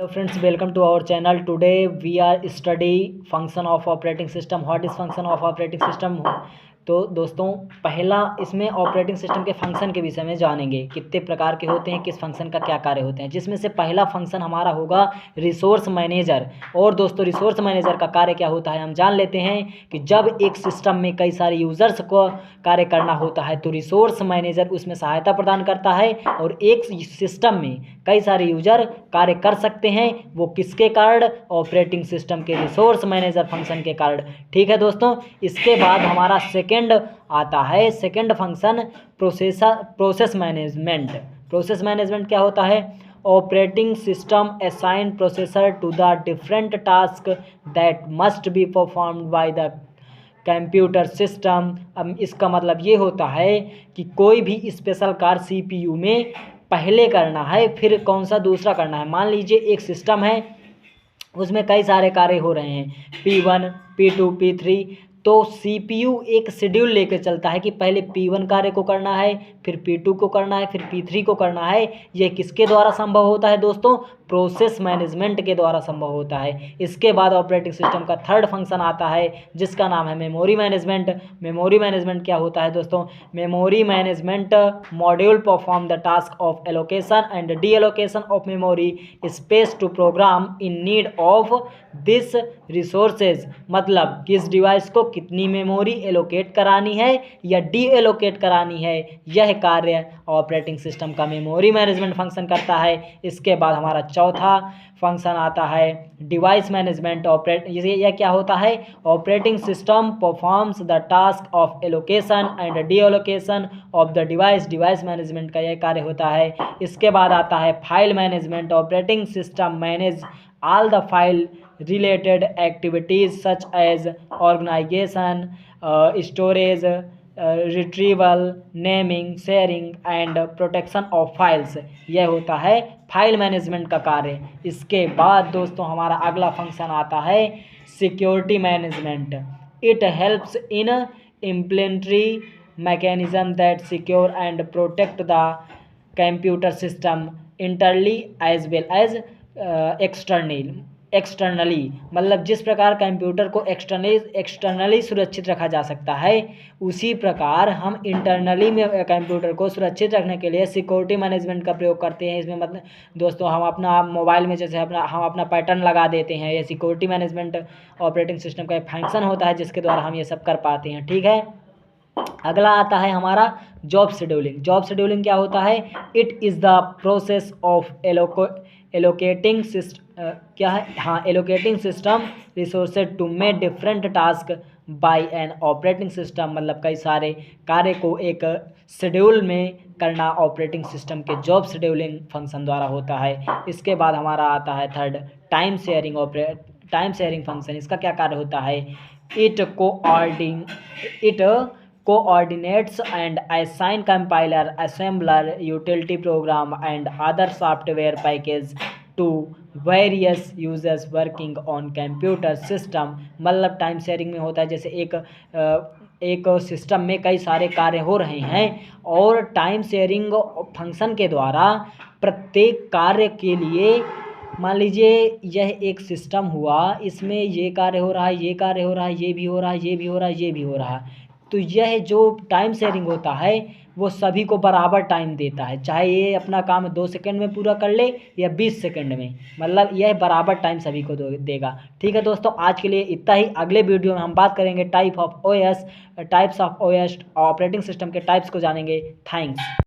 Hello friends, welcome to our channel. Today we are study function of operating system. What is function of operating system? तो दोस्तों पहला इसमें operating system के function के विषय में जानेंगे, कितने प्रकार के होते हैं, किस फंक्शन का क्या कार्य होते हैं, जिसमें से पहला फंक्शन हमारा होगा रिसोर्स मैनेजर। और दोस्तों रिसोर्स मैनेजर का कार्य क्या होता है हम जान लेते हैं कि जब एक सिस्टम में कई सारे यूज़र्स को कार्य करना होता है तो रिसोर्स मैनेजर उसमें सहायता प्रदान करता है। और एक सिस्टम में कई सारे यूजर कार्य कर सकते हैं, वो किसके कारण? ऑपरेटिंग सिस्टम के रिसोर्स मैनेजर फंक्शन के कारण। ठीक है दोस्तों, इसके बाद हमारा सेकेंड आता है, second function process management. Process management क्या होता है? Operating system assign processor to the different task that must be performed by the computer system. अब इसका मतलब ये होता है कि कोई भी स्पेशल कार्य सीपीयू में पहले करना है, फिर कौन सा दूसरा करना है। मान लीजिए एक सिस्टम है, उसमें कई सारे कार्य हो रहे हैं, P1, P2, P3। तो सीपीयू एक शेड्यूल लेकर चलता है कि पहले P1 कार्य को करना है, फिर P2 को करना है, फिर P3 को करना है। यह किसके द्वारा संभव होता है दोस्तों? प्रोसेस मैनेजमेंट के द्वारा संभव होता है। इसके बाद ऑपरेटिंग सिस्टम का थर्ड फंक्शन आता है जिसका नाम है मेमोरी मैनेजमेंट। मेमोरी मैनेजमेंट क्या होता है दोस्तों? Memory management module perform the task of allocation and deallocation of memory space to program in need of this resources. मतलब किस डिवाइस को कितनी मेमोरी एलोकेट करानी है या डी एलोकेट करानी है, यह कार्य ऑपरेटिंग सिस्टम का मेमोरी मैनेजमेंट फंक्शन करता है। इसके बाद हमारा चौथा फंक्शन आता है डिवाइस मैनेजमेंट। यह क्या होता है? Operating system performs the task of allocation and deallocation of the device. Device management का यह कार्य होता है। इसके बाद आता है file management. Operating system manage all the file related activities such as organization, storage, retrieval, naming, sharing and protection of files। यह होता है फाइल मैनेजमेंट का कार्य। इसके बाद दोस्तों हमारा अगला फंक्शन आता है security management. It helps in implementary mechanism that secure and protect the computer system internally as well as externally. मतलब जिस प्रकार कंप्यूटर को एक्सटर्नली सुरक्षित रखा जा सकता है, उसी प्रकार हम इंटरनली में कंप्यूटर को सुरक्षित रखने के लिए सिक्योरिटी मैनेजमेंट का प्रयोग करते हैं। इसमें मतलब दोस्तों हम अपना मोबाइल में जैसे हम अपना पैटर्न लगा देते हैं, ये सिक्योरिटी मैनेजमेंट ऑपरेटिंग सिस्टम का एक फंक्शन होता है जिसके द्वारा हम ये सब कर पाते हैं। ठीक है, अगला आता है हमारा जॉब शेड्यूलिंग। जॉब शेड्यूलिंग क्या होता है? It is the process of allocating system क्या है? हाँ, allocating system resources to make different task by an operating system. मतलब कई सारे कार्य को एक शेड्यूल में करना ऑपरेटिंग सिस्टम के जॉब शेड्यूलिंग फंक्शन द्वारा होता है। इसके बाद हमारा आता है थर्ड टाइम शेयरिंग फंक्शन। इसका क्या कार्य होता है? It coordinates and assign compiler, assembler, utility program and other software package to various users working on computer system। मतलब टाइम शेयरिंग में होता है जैसे एक सिस्टम में कई सारे कार्य हो रहे हैं और टाइम शेयरिंग फंक्शन के द्वारा प्रत्येक कार्य के लिए, मान लीजिए यह एक सिस्टम हुआ, इसमें ये कार्य हो रहा है, ये कार्य हो रहा है, ये भी हो रहा है, ये भी हो रहा है, ये भी हो रहा है। तो यह जो टाइम शेयरिंग होता है वो सभी को बराबर टाइम देता है, चाहे ये अपना काम 2 सेकंड में पूरा कर ले या 20 सेकंड में, मतलब यह बराबर टाइम सभी को देगा। ठीक है दोस्तों, आज के लिए इतना ही। अगले वीडियो में हम बात करेंगे types of OS operating system के टाइप्स को जानेंगे। थैंक्स।